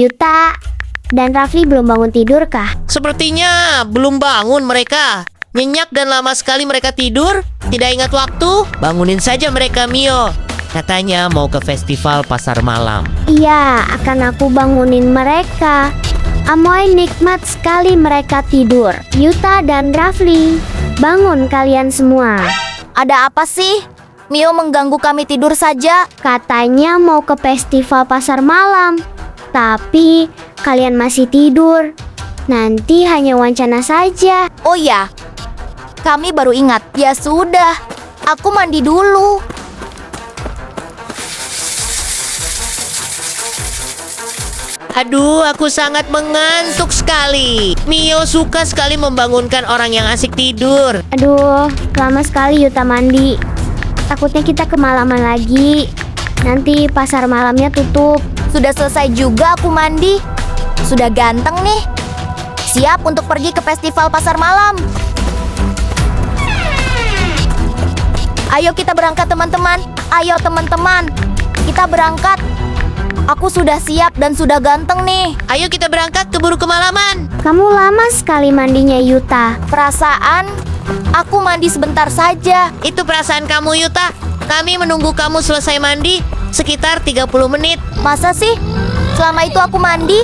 Yuta dan Rafli belum bangun tidur kah? Sepertinya belum bangun mereka. Nyenyak dan lama sekali mereka tidur. Tidak ingat waktu. Bangunin saja mereka, Mio. Katanya mau ke festival pasar malam. Iya, akan aku bangunin mereka. Amoy nikmat sekali mereka tidur. Yuta dan Rafli, bangun kalian semua. Ada apa sih? Mio mengganggu kami tidur saja. Katanya mau ke festival pasar malam, tapi kalian masih tidur. Nanti hanya wacana saja. Oh ya, kami baru ingat. Ya sudah, aku mandi dulu. Aduh, aku sangat mengantuk sekali. Mio suka sekali membangunkan orang yang asik tidur. Aduh, lama sekali Yuta mandi. Takutnya kita kemalaman lagi. Nanti pasar malamnya tutup. Sudah selesai juga aku mandi. Sudah ganteng nih. Siap untuk pergi ke festival pasar malam. Ayo kita berangkat teman-teman. Ayo teman-teman, kita berangkat. Aku sudah siap dan sudah ganteng nih. Ayo kita berangkat keburu kemalaman. Kamu lama sekali mandinya Yuta. Perasaan aku mandi sebentar saja. Itu perasaan kamu, Yuta. Kami menunggu kamu selesai mandi sekitar 30 menit. Masa sih? Selama itu aku mandi?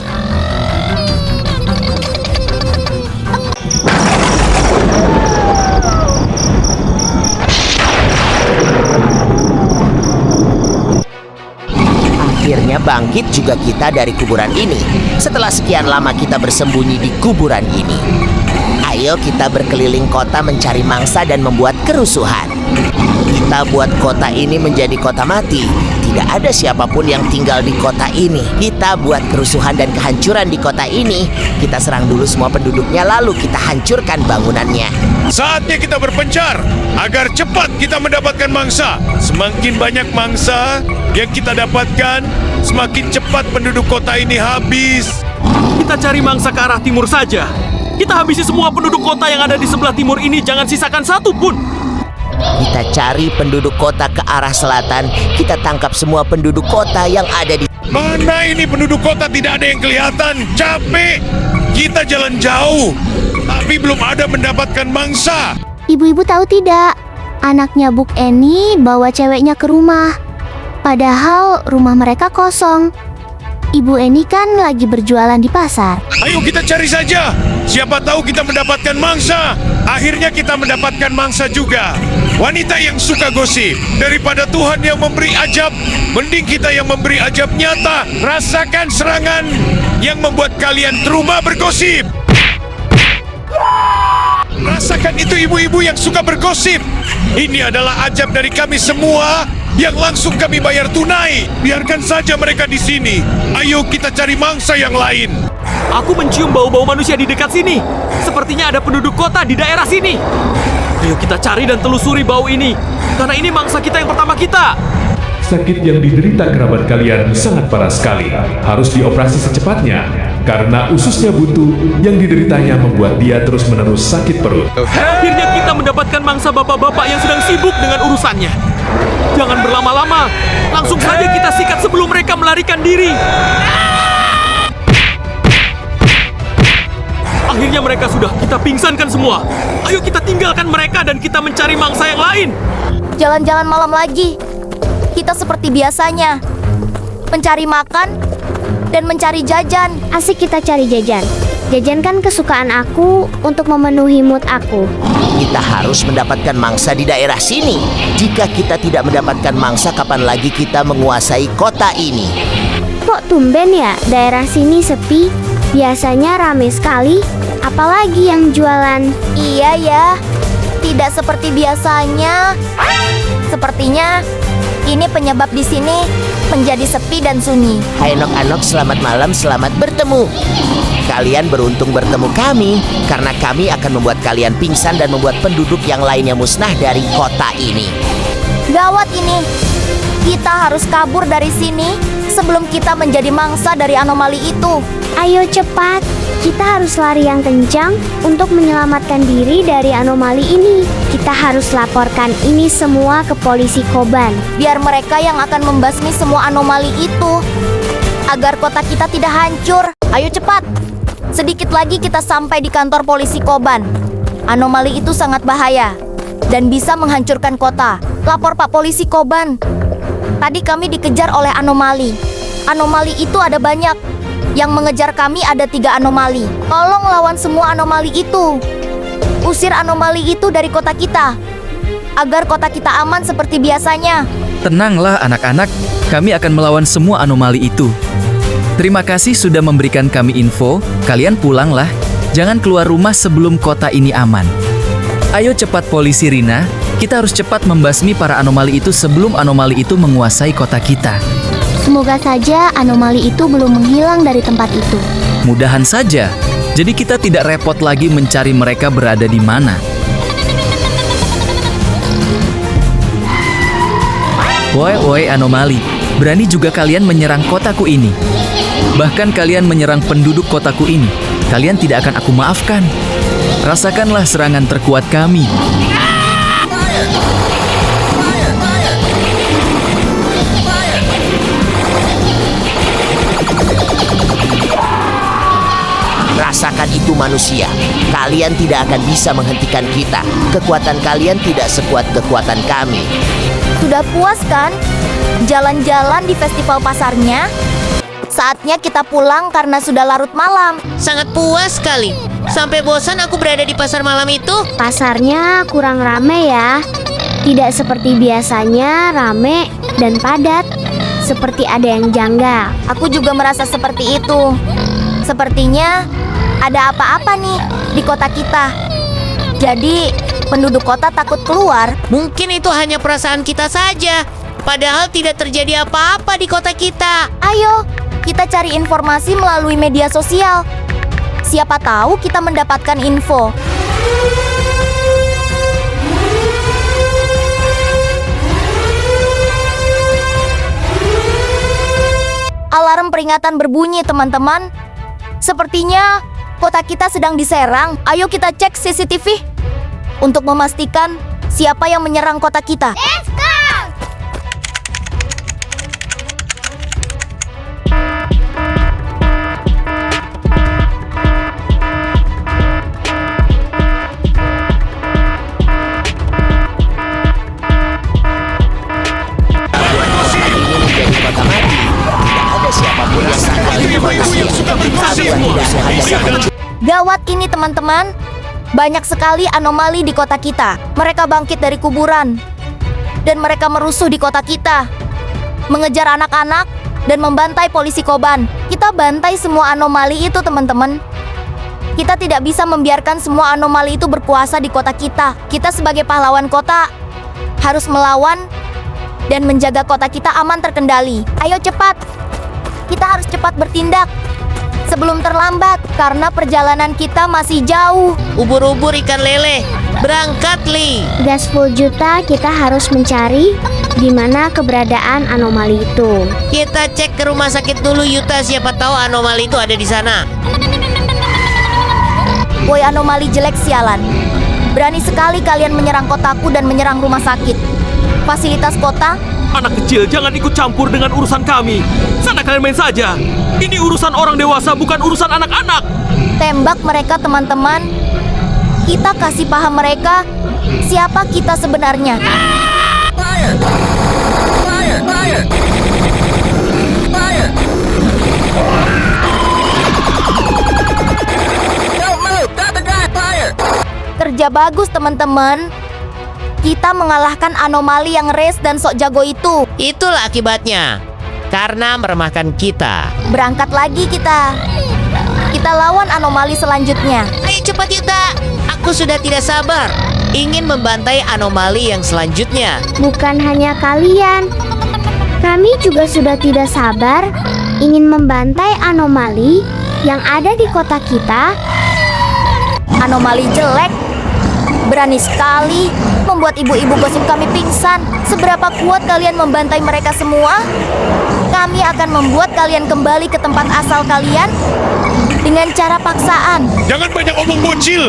Akhirnya bangkit juga kita dari kuburan ini. Setelah sekian lama kita bersembunyi di kuburan ini. Ayo kita berkeliling kota mencari mangsa dan membuat kerusuhan. Kita buat kota ini menjadi kota mati. Tidak ada siapapun yang tinggal di kota ini. Kita buat kerusuhan dan kehancuran di kota ini. Kita serang dulu semua penduduknya, lalu kita hancurkan bangunannya. Saatnya kita berpencar agar cepat kita mendapatkan mangsa. Semakin banyak mangsa yang kita dapatkan, semakin cepat penduduk kota ini habis. Kita cari mangsa ke arah timur saja. Kita habisi semua penduduk kota yang ada di sebelah timur ini, jangan sisakan satu pun. Kita cari penduduk kota ke arah selatan. Kita tangkap semua penduduk kota yang ada di... Mana ini penduduk kota, tidak ada yang kelihatan. Capek. Kita jalan jauh, tapi belum ada mendapatkan mangsa. Ibu-ibu tahu tidak? Anaknya Buk Eni bawa ceweknya ke rumah. Padahal rumah mereka kosong. Ibu Eni kan lagi berjualan di pasar. Ayo kita cari saja. Siapa tahu kita mendapatkan mangsa. Akhirnya kita mendapatkan mangsa juga. Wanita yang suka gosip. Daripada Tuhan yang memberi ajab, mending kita yang memberi ajab nyata. Rasakan serangan yang membuat kalian trauma bergosip. Rasakan itu ibu-ibu yang suka bergosip. Ini adalah ajab dari kami semua yang langsung kami bayar tunai. Biarkan saja mereka di sini. Ayo kita cari mangsa yang lain. Aku mencium bau-bau manusia di dekat sini. Sepertinya ada penduduk kota di daerah sini. Ayo kita cari dan telusuri bau ini. Karena ini mangsa kita yang pertama kita. Sakit yang diderita kerabat kalian sangat parah sekali. Harus dioperasi secepatnya. Karena ususnya buntu yang dideritanya membuat dia terus-menerus sakit perut. Akhirnya kita mendapatkan mangsa bapak-bapak yang sedang sibuk dengan urusannya. Jangan berlama-lama. Langsung saja kita sikat sebelum mereka melarikan diri. Akhirnya mereka sudah kita pingsankan semua. Ayo kita tinggalkan mereka dan kita mencari mangsa yang lain. Jalan-jalan malam lagi. Kita seperti biasanya. Mencari makan dan mencari jajan. Asik kita cari jajan. Jajan kan kesukaan aku untuk memenuhi mood aku. Kita harus mendapatkan mangsa di daerah sini. Jika kita tidak mendapatkan mangsa, kapan lagi kita menguasai kota ini? Kok tumben ya daerah sini sepi? Biasanya rame sekali. Apalagi yang jualan. Iya ya, tidak seperti biasanya. Sepertinya ini penyebab di sini menjadi sepi dan sunyi. Hai Nok-Anok, selamat malam, selamat bertemu. Kalian beruntung bertemu kami, karena kami akan membuat kalian pingsan dan membuat penduduk yang lainnya musnah dari kota ini. Gawat ini. Kita harus kabur dari sini sebelum kita menjadi mangsa dari anomali itu. Ayo cepat, kita harus lari yang kencang untuk menyelamatkan diri dari anomali ini. Kita harus laporkan ini semua ke polisi Koban. Biar mereka yang akan membasmi semua anomali itu. agar kota kita tidak hancur. Ayo cepat. Sedikit lagi kita sampai di kantor polisi Koban. Anomali itu sangat bahaya dan bisa menghancurkan kota. Lapor Pak Polisi Koban. Tadi kami dikejar oleh anomali. Anomali itu ada banyak. Yang mengejar kami ada 3 anomali. Tolong lawan semua anomali itu. Usir anomali itu dari kota kita, agar kota kita aman seperti biasanya. Tenanglah anak-anak, kami akan melawan semua anomali itu. Terima kasih sudah memberikan kami info, kalian pulanglah. Jangan keluar rumah sebelum kota ini aman. Ayo cepat polisi Rina, kita harus cepat membasmi para anomali itu sebelum anomali itu menguasai kota kita. Semoga saja anomali itu belum menghilang dari tempat itu. Mudahan saja, jadi kita tidak repot lagi mencari mereka berada di mana. Woi anomali, berani juga kalian menyerang kotaku ini. Bahkan kalian menyerang penduduk kotaku ini. Kalian tidak akan aku maafkan. Rasakanlah serangan terkuat kami. Rasakan itu manusia. Kalian tidak akan bisa menghentikan kita. Kekuatan kalian tidak sekuat kekuatan kami. Sudah puas kan? Jalan-jalan di festival pasarnya? Saatnya kita pulang karena sudah larut malam. Sangat puas sekali. Sampai bosan aku berada di pasar malam itu. Pasarnya kurang rame ya. Tidak seperti biasanya rame dan padat. Seperti ada yang janggal. Aku juga merasa seperti itu. Sepertinya ada apa-apa nih di kota kita. Jadi penduduk kota takut keluar. Mungkin itu hanya perasaan kita saja. Padahal tidak terjadi apa-apa di kota kita. Ayo, kita cari informasi melalui media sosial. Siapa tahu kita mendapatkan info. Alarm peringatan berbunyi, teman-teman. Sepertinya kota kita sedang diserang. Ayo kita cek CCTV untuk memastikan siapa yang menyerang kota kita. Let's go! Gawat ini teman-teman. Banyak sekali anomali di kota kita. Mereka bangkit dari kuburan. Dan mereka merusuh di kota kita. Mengejar anak-anak dan membantai polisi Koban. Kita bantai semua anomali itu teman-teman. Kita tidak bisa membiarkan semua anomali itu berkuasa di kota kita. Kita sebagai pahlawan kota harus melawan dan menjaga kota kita aman terkendali. Ayo cepat. Kita harus cepat bertindak sebelum terlambat karena perjalanan kita masih jauh. Ubur-ubur ikan lele, berangkat Li. Gas 10 juta kita harus mencari di mana keberadaan anomali itu. Kita cek ke rumah sakit dulu Yuta, siapa tahu anomali itu ada di sana. Woi anomali jelek sialan. Berani sekali kalian menyerang kotaku dan menyerang rumah sakit. Fasilitas kota. Anak kecil jangan ikut campur dengan urusan kami. Sana kalian main saja. Ini urusan orang dewasa, bukan urusan anak-anak. Tembak mereka teman-teman. Kita kasih paham mereka siapa kita sebenarnya. Kerja bagus teman-teman. Kita mengalahkan anomali yang res dan sok jago itu. Itulah akibatnya. Karena meremehkan kita. Berangkat lagi kita. Kita lawan anomali selanjutnya. Ayo cepat Yuta. Aku sudah tidak sabar. Ingin membantai anomali yang selanjutnya. Bukan hanya kalian. Kami juga sudah tidak sabar ingin membantai anomali yang ada di kota kita. Anomali jelek. Berani sekali membuat ibu-ibu gosip kami pingsan. Seberapa kuat kalian membantai mereka semua? Kami akan membuat kalian kembali ke tempat asal kalian dengan cara paksaan. Jangan banyak omong bocil.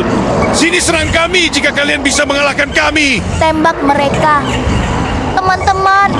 Sini serang kami jika kalian bisa mengalahkan kami. Tembak mereka. Teman-teman,